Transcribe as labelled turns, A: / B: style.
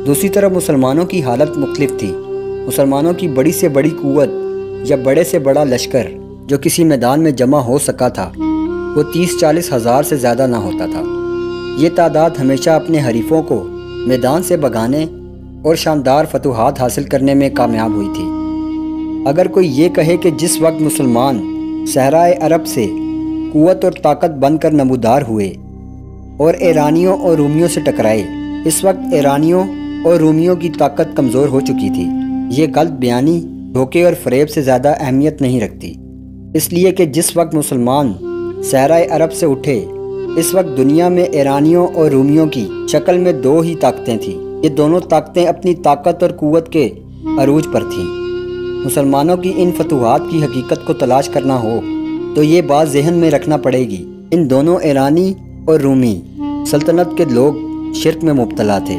A: दूसरी तरफ मुसलमानों की हालत मुख्तलिफ थी। मुसलमानों की बड़ी से बड़ी कुव्वत या बड़े से बड़ा लश्कर जो किसी मैदान में जमा हो सका था वो 30-40 हज़ार से ज़्यादा ना होता था। ये तादाद हमेशा अपने हरीफों को मैदान से भगाने और शानदार फतूहात हासिल करने में कामयाब हुई थी। अगर कोई ये कहे कि जिस वक्त मुसलमान सहराए अरब से कुव्वत और ताकत बनकर नमूदार हुए और ईरानियों और रूमियों से टकराए, इस वक्त ईरानियों और रूमियों की ताकत कमज़ोर हो चुकी थी, ये गलत बयानी धोखे और फ़रेब से ज़्यादा अहमियत नहीं रखती। इसलिए कि जिस वक्त मुसलमान सहराए अरब से उठे, इस वक्त दुनिया में ईरानियों और रूमियों की शक्ल में दो ही ताकतें थीं। ये दोनों ताकतें अपनी ताकत और क़ुव्वत के अरूज पर थीं। मुसलमानों की इन फतूहात की हकीकत को तलाश करना हो तो ये बात जहन में रखना पड़ेगी, इन दोनों ईरानी और रूमी सल्तनत के लोग शिर्क में मुब्तला थे।